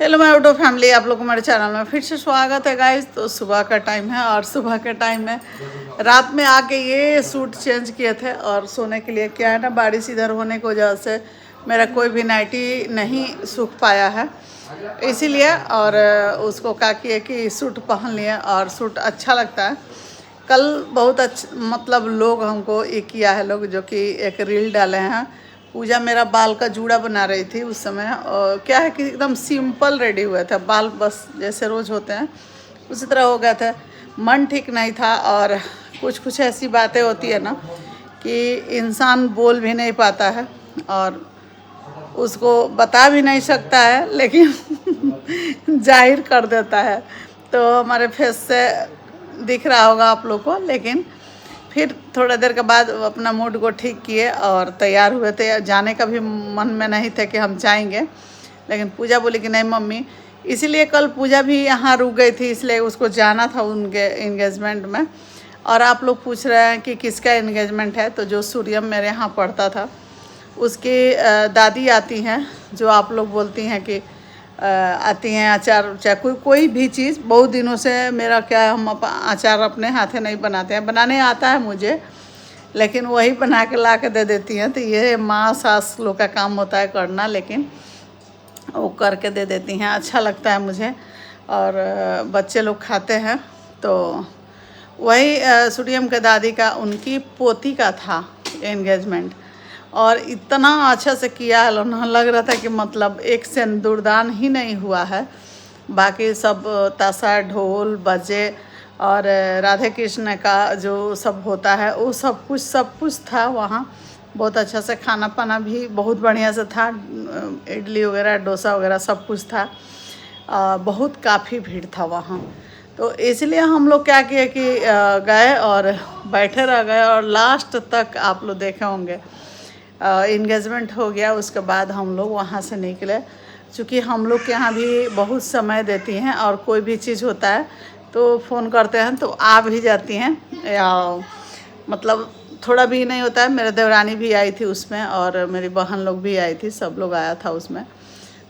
Hello my auto family, आप लोग को हमारे चैनल में फिर से स्वागत है गाइस। तो सुबह का टाइम है और सुबह के टाइम में रात में आके ये सूट चेंज किए थे और सोने के लिए क्या है ना, बारिश इधर होने की वजह से मेरा कोई भी नाइटी नहीं सूख पाया है, इसीलिए और उसको क्या किए कि सूट पहन लिए और सूट अच्छा लगता है। कल बहुत अच्छा मतलब लोग हमको ये किया है, लोग जो कि एक रील डाले हैं। पूजा मेरा बाल का जूड़ा बना रही थी उस समय, और क्या है कि एकदम सिंपल रेडी हुए थे, बाल बस जैसे रोज़ होते हैं उसी तरह हो गए थे। मन ठीक नहीं था और कुछ कुछ ऐसी बातें होती है ना कि इंसान बोल भी नहीं पाता है और उसको बता भी नहीं सकता है, लेकिन जाहिर कर देता है। तो हमारे फेस से दिख रहा होगा आप लोग को, लेकिन फिर थोड़ा देर के बाद अपना मूड को ठीक किए और तैयार हुए थे। जाने का भी मन में नहीं था कि हम जाएंगे, लेकिन पूजा बोली कि नहीं मम्मी, इसीलिए कल पूजा भी यहाँ रुक गई थी, इसलिए उसको जाना था उनके इंगेजमेंट में। और आप लोग पूछ रहे हैं कि किसका इंगेजमेंट है, तो जो सूर्यम मेरे यहाँ पढ़ता था उसकी दादी आती हैं, जो आप लोग बोलती हैं कि आती हैं अचार, चाहे कोई भी चीज़। बहुत दिनों से मेरा क्या है, हम अचार अपने हाथे नहीं बनाते हैं, बनाने आता है मुझे, लेकिन वही बना के ला के दे देती हैं। तो ये माँ सास लोग का काम होता है करना, लेकिन वो करके दे देती हैं, अच्छा लगता है मुझे और बच्चे लोग खाते हैं। तो वही सूर्यम के दादी का, उनकी पोती का था एंगेजमेंट और इतना अच्छा से किया है ना, लग रहा था कि मतलब एक सिंदूरदान ही नहीं हुआ है, बाकी सब ताशा ढोल बजे और राधे कृष्ण का जो सब होता है वो सब कुछ था वहाँ। बहुत अच्छा से खाना पाना भी बहुत बढ़िया से था, इडली वगैरह डोसा वगैरह सब कुछ था। बहुत काफ़ी भीड़ था वहाँ, तो इसलिए हम लोग क्या किए कि गए और बैठे रह गए और लास्ट तक आप लोग देखे होंगे इंगेजमेंट हो गया। उसके बाद हम लोग वहाँ से निकले, चूँकि हम लोग के यहाँ भी बहुत समय देती हैं और कोई भी चीज़ होता है तो फ़ोन करते हैं तो आ भी जाती हैं, या मतलब थोड़ा भी नहीं होता है। मेरे देवरानी भी आई थी उसमें और मेरी बहन लोग भी आई थी, सब लोग आया था उसमें।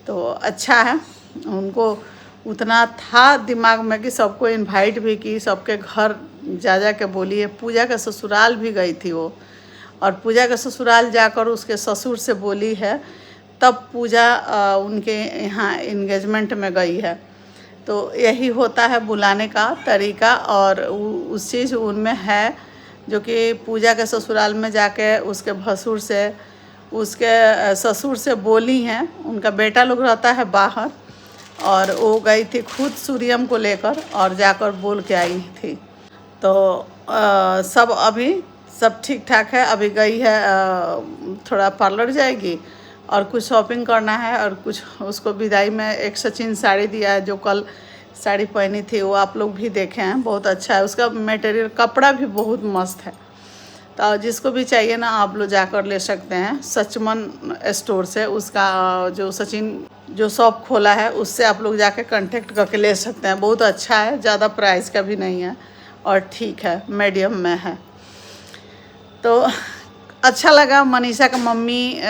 तो अच्छा है, उनको उतना था दिमाग में कि सबको इनवाइट भी की, सबके घर जा के बोली है। पूजा के ससुराल भी गई थी वो, और पूजा के ससुराल जाकर उसके ससुर से बोली है, तब पूजा उनके यहाँ इंगेजमेंट में गई है। तो यही होता है बुलाने का तरीका, और उस चीज़ उनमें है जो कि पूजा के ससुराल में जाके उसके भसुर से, उसके ससुर से बोली हैं। उनका बेटा लोग रहता है बाहर, और वो गई थी खुद सूर्यम को लेकर और जाकर बोल के आई थी। तो सब अभी सब ठीक ठाक है। अभी गई है, थोड़ा पार्लर जाएगी और कुछ शॉपिंग करना है, और कुछ उसको विदाई में एक सचिन साड़ी दिया है, जो कल साड़ी पहनी थी वो आप लोग भी देखे हैं, बहुत अच्छा है उसका मटेरियल, कपड़ा भी बहुत मस्त है। तो जिसको भी चाहिए ना, आप लोग जाकर ले सकते हैं सचमन स्टोर से। उसका जो सचिन जो शॉप खोला है उससे आप लोग जाके कांटेक्ट करके ले सकते हैं, बहुत अच्छा है, ज़्यादा प्राइस का भी नहीं है और ठीक है, मीडियम में है। तो अच्छा लगा। मनीषा का मम्मी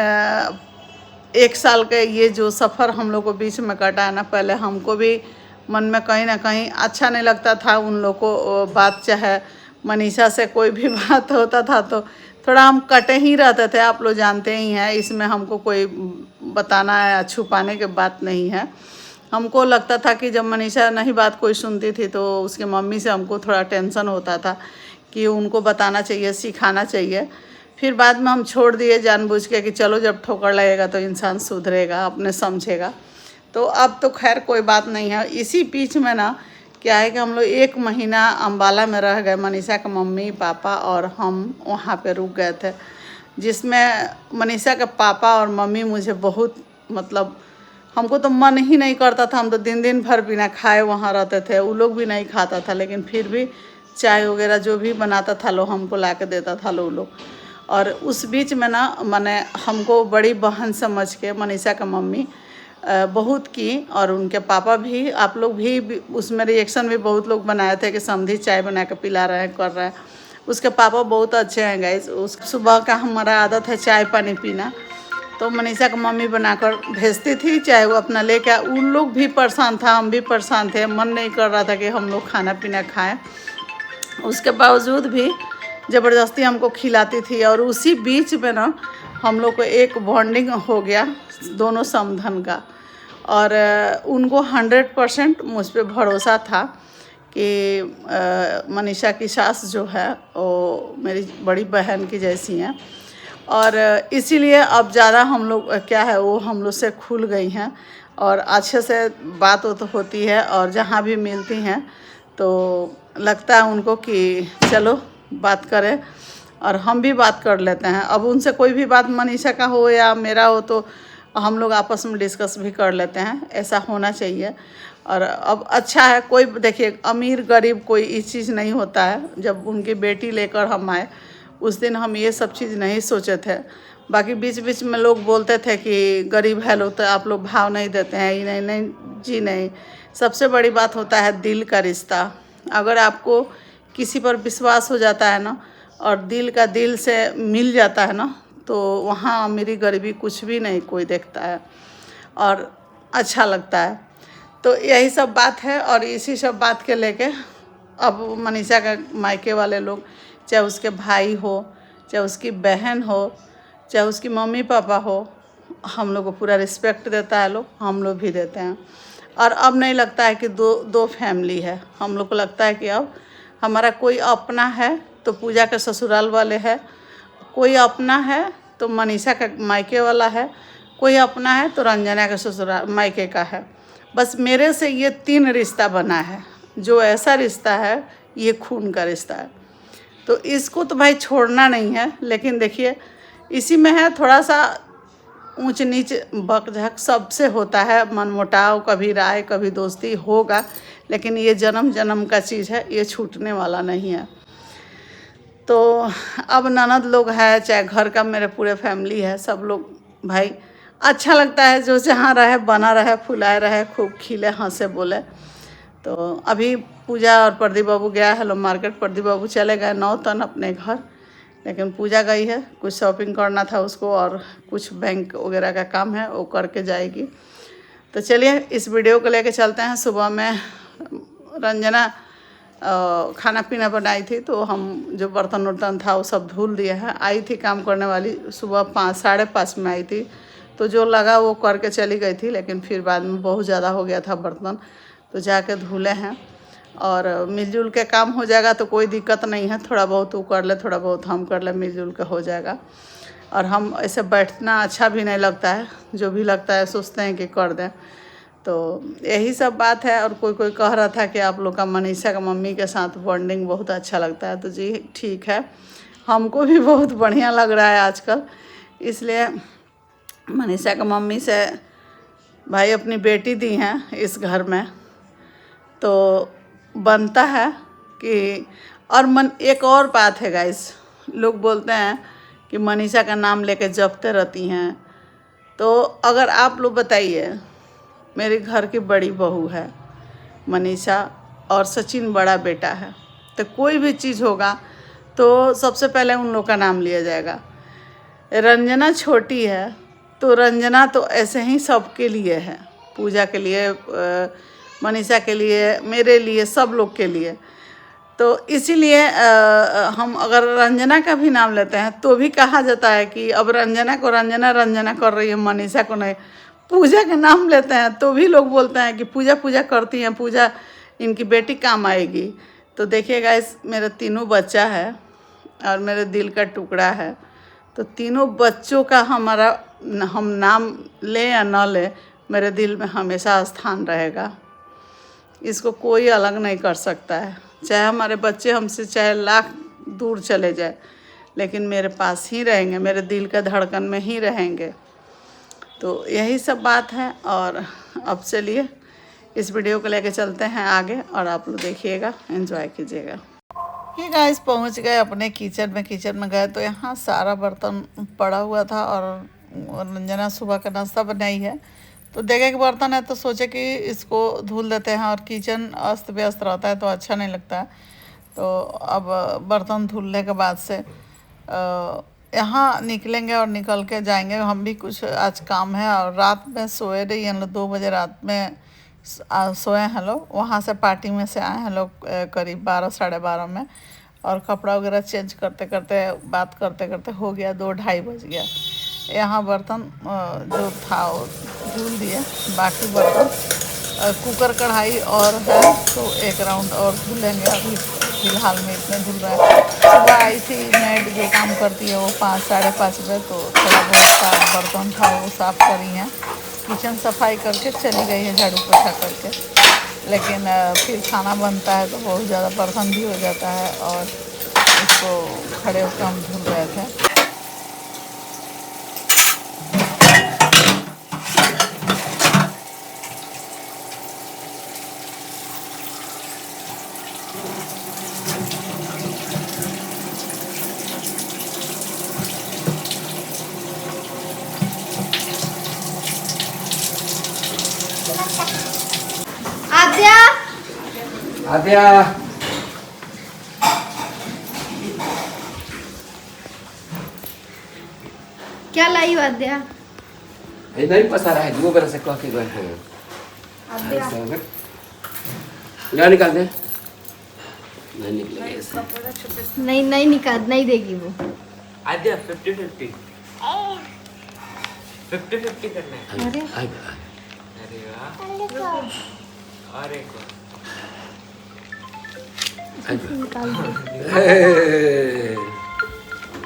1 साल का ये जो सफ़र हम लोग को बीच में कटा है ना, पहले हमको भी मन में कहीं ना कहीं अच्छा नहीं लगता था उन लोग को बात, चाहे मनीषा से कोई भी बात होता था तो थोड़ा हम कटे ही रहते थे, आप लोग जानते ही हैं। इसमें हमको कोई बताना या छुपाने की बात नहीं है। हमको लगता था कि जब मनीषा नहीं बात कोई सुनती थी तो उसकी मम्मी से हमको थोड़ा टेंशन होता था कि उनको बताना चाहिए, सिखाना चाहिए। फिर बाद में हम छोड़ दिए जानबूझ के कि चलो जब ठोकर लगेगा तो इंसान सुधरेगा, अपने समझेगा। तो अब तो खैर कोई बात नहीं है। इसी बीच में ना क्या है कि हम लोग 1 महीना अम्बाला में रह गए, मनीषा के मम्मी पापा और हम वहाँ पे रुक गए थे, जिसमें मनीषा के पापा और मम्मी मुझे बहुत मतलब, हमको तो मन ही नहीं करता था, हम तो दिन भर बिना खाए वहाँ रहते थे। वो लोग भी नहीं खाता था, लेकिन फिर भी चाय वगैरह जो भी बनाता था लो हमको ला के देता था लो लोग। और उस बीच में ना मैंने हमको बड़ी बहन समझ के मनीषा का मम्मी बहुत की, और उनके पापा भी, आप लोग भी उसमें रिएक्शन भी बहुत लोग बनाए थे कि समधी चाय बना के पिला रहे हैं, कर रहे हैं। उसके पापा बहुत अच्छे हैं गाइस। उस सुबह का हमारा आदत है चाय पानी पीना, तो मनीषा की मम्मी बनाकर भेजती थी, चाहे वो अपना लेके। उन लोग भी परेशान था, हम भी परेशान थे, मन नहीं कर रहा था कि हम लोग खाना पीना खाएं। उसके बावजूद भी ज़बरदस्ती हमको खिलाती थी। और उसी बीच में ना हम लोग को एक बॉन्डिंग हो गया दोनों समधन का। और उनको 100% मुझ पर भरोसा था कि मनीषा की सास जो है वो मेरी बड़ी बहन की जैसी हैं। और इसीलिए अब ज़्यादा हम लोग क्या है वो हम लोग से खुल गई हैं और अच्छे से बात तो होती है। और जहाँ भी मिलती हैं तो लगता है उनको कि चलो बात करें, और हम भी बात कर लेते हैं। अब उनसे कोई भी बात मनीषा का हो या मेरा हो तो हम लोग आपस में डिस्कस भी कर लेते हैं, ऐसा होना चाहिए। और अब अच्छा है, कोई देखिए अमीर गरीब कोई इस चीज़ नहीं होता है। जब उनकी बेटी लेकर हम आए उस दिन हम ये सब चीज़ नहीं सोचे थे। बाकी बीच बीच में लोग बोलते थे कि गरीब है लोग तो आप लोग भाव नहीं देते हैं, ये नहीं नहीं जी नहीं। सबसे बड़ी बात होता है दिल का रिश्ता। अगर आपको किसी पर विश्वास हो जाता है ना और दिल का दिल से मिल जाता है ना, तो वहाँ अमीरी गरीबी कुछ भी नहीं कोई देखता है और अच्छा लगता है। तो यही सब बात है। और इसी सब बात के लेके अब मनीषा का मायके वाले लोग, चाहे उसके भाई हो, चाहे उसकी बहन हो, चाहे उसकी मम्मी पापा हो, हम लोग को पूरा रिस्पेक्ट देता है लोग, हम लोग भी देते हैं। और अब नहीं लगता है कि दो फैमिली है। हम लोग को लगता है कि अब हमारा कोई अपना है तो पूजा के ससुराल वाले है, कोई अपना है तो मनीषा का मायके वाला है, कोई अपना है तो रंजना का ससुराल मायके का है। बस मेरे से ये 3 रिश्ता बना है, जो ऐसा रिश्ता है ये खून का रिश्ता है। तो इसको तो भाई छोड़ना नहीं है। लेकिन देखिए इसी में है थोड़ा सा ऊंच नीच बकझक सबसे होता है, मनमुटाव, कभी राय कभी दोस्ती होगा, लेकिन ये जन्म जन्म का चीज़ है, ये छूटने वाला नहीं है। तो अब ननद लोग है, चाहे घर का मेरे पूरे फैमिली है, सब लोग भाई अच्छा लगता है। जो जहाँ रहे बना रहे, फुलाए रहे, खूब खिले हंसे बोले। तो अभी पूजा और प्रदीप बाबू गया है लो मार्केट। प्रदीप बाबू चले गए 9 तन अपने घर, लेकिन पूजा गई है, कुछ शॉपिंग करना था उसको और कुछ बैंक वगैरह का काम है वो करके जाएगी। तो चलिए इस वीडियो को लेके चलते हैं। सुबह में रंजना खाना पीना बनाई थी, तो हम जो बर्तन उर्तन था वो सब धुल दिया है। आई थी काम करने वाली, सुबह 5 साढ़े 5 में आई थी, तो जो लगा वो करके चली गई थी। लेकिन फिर बाद में बहुत ज़्यादा हो गया था बर्तन, तो जाके धुले हैं। और मिलजुल के काम हो जाएगा तो कोई दिक्कत नहीं है। थोड़ा बहुत वो कर ले, थोड़ा बहुत हम कर ले, मिलजुल के हो जाएगा। और हम ऐसे बैठना अच्छा भी नहीं लगता है, जो भी लगता है सोचते हैं कि कर दें। तो यही सब बात है। और कोई कह रहा था कि आप लोग का मनीषा का मम्मी के साथ बॉन्डिंग बहुत अच्छा लगता है, तो जी ठीक है, हमको भी बहुत बढ़िया लग रहा है आजकल। इसलिए मनीषा का मम्मी से भाई अपनी बेटी दी हैं इस घर में, तो बनता है कि। और एक और बात है गाइस, लोग बोलते हैं कि मनीषा का नाम लेके जपते रहती हैं। तो अगर आप लोग बताइए, मेरे घर की बड़ी बहू है मनीषा और सचिन बड़ा बेटा है, तो कोई भी चीज़ होगा तो सबसे पहले उन लोग का नाम लिया जाएगा। रंजना छोटी है तो रंजना तो ऐसे ही सबके लिए है, पूजा के लिए, मनीषा के लिए, मेरे लिए, सब लोग के लिए। तो इसीलिए हम अगर रंजना का भी नाम लेते हैं तो भी कहा जाता है कि अब रंजना को रंजना कर रही है, मनीषा को नहीं। पूजा का नाम लेते हैं तो भी लोग बोलते हैं कि पूजा करती हैं, पूजा इनकी बेटी काम आएगी। तो देखिएगा इस मेरे 3 बच्चा है और मेरे दिल का टुकड़ा है, तो 3 बच्चों का हमारा हम नाम लें या न लें, मेरे दिल में हमेशा स्थान रहेगा। इसको कोई अलग नहीं कर सकता है। चाहे हमारे बच्चे हमसे चाहे लाख दूर चले जाए, लेकिन मेरे पास ही रहेंगे, मेरे दिल का धड़कन में ही रहेंगे। तो यही सब बात है। और अब चलिए इस वीडियो को लेके चलते हैं आगे, और आप लोग देखिएगा, एंजॉय कीजिएगा। ये गाइस पहुंच गए अपने किचन में गए तो यहाँ सारा बर्तन पड़ा हुआ था। और रंजना सुबह का नाश्ता बनाई है, तो देखे कि बर्तन है तो सोचे कि इसको धुल देते हैं। और किचन अस्त व्यस्त रहता है तो अच्छा नहीं लगता है। तो अब बर्तन धुलने के बाद से यहाँ निकलेंगे और निकल के जाएंगे। हम भी कुछ आज काम है और रात में सोए रही हम लोग 2 बजे रात में सोए हैं लोग। वहाँ से पार्टी में से आए हैं लोग करीब 12 साढ़े 12 में, और कपड़ा वगैरह चेंज करते करते बात करते करते हो गया 2-2:30 बज गया। यहाँ बर्तन जो था वो धुल दिए, बाकी बर्तन कुकर कढ़ाई और है तो एक राउंड और धुलेंगे। अभी फिलहाल में इतने धुल रहे हैं। सुबह आई थी मेड जो काम करती है वो 5 साढ़े 5 बजे, तो थोड़ा बहुत बर्तन था वो साफ़ करी हैं, किचन सफाई करके चली गई है झाड़ू पोछा करके। लेकिन फिर खाना बनता है तो बहुत ज़्यादा बर्तन भी हो जाता है और इसको खड़े होकर हम धुल रहे थे। आद्या आद्या क्या लाई हो आद्या? ये नहीं पसा रहा है, 2 बरस से कह के गए हैं। आद्या गाड़ी निकाल दे। नहीं निकलेगा। नहीं निकाल, नहीं देगी वो। आद्या 50-50 करना है। अरे अरे वाह, और एक और। निकाल दो।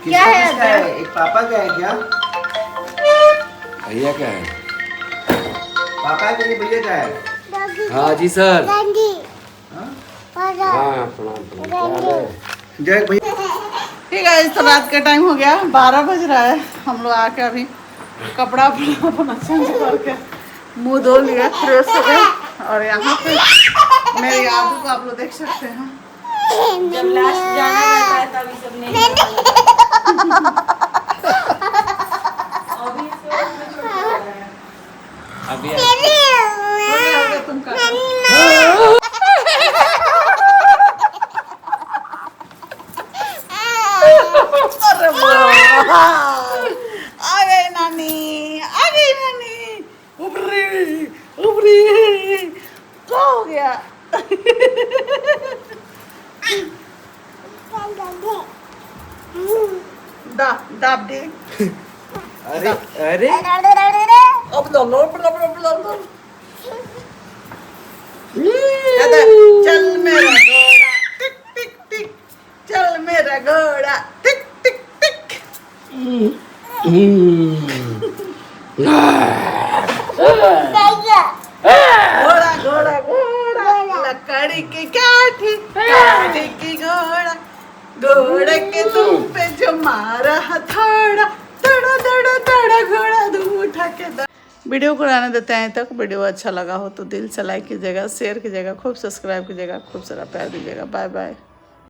किसका क्या है किसका है? एक पापा का है क्या? भैया का है। पापा का है भैया का है? हाँ जी सर। हाँ? हाँ प्रणाम। जय भैया। ठीक है, इस तो रात का टाइम हो गया, 12 बज रहा है। हम लोग आके अभी कपड़ा अपना चेंज करके मुंह धो लिया, फ्रेश हो गए। और यहाँ पे मेरी आदू को आप लोग देख सकते हैं। जब लास्ट जाना रहता है तभी सब नहीं अभी हो गया तुमका। अरे वाह, आ गई नानी, आ गई नानी। उबरी उबरी क्या हो गया? दाब दे। अरे अरे अब लो लो लो लो लो लो। कहते चल मेरा घोड़ा टिक टिक टिक, चल मेरा घोड़ा टिक टिक टिक। घोड़ा घोड़ा घोड़ा लकड़ी की काठी, काठी की घोड़ा, घोड़े के तुम पे जो मारा हथौड़ा, तड़ा तड़ा तड़ा घोड़ा धूम उठा के दा। वीडियो को रहने देते हैं तक। वीडियो अच्छा लगा हो तो दिल से लाइक कीजिएगा, शेयर कीजिएगा, खूब सब्सक्राइब कीजिएगा, खूब सारा प्यार दीजिएगा। Bye bye.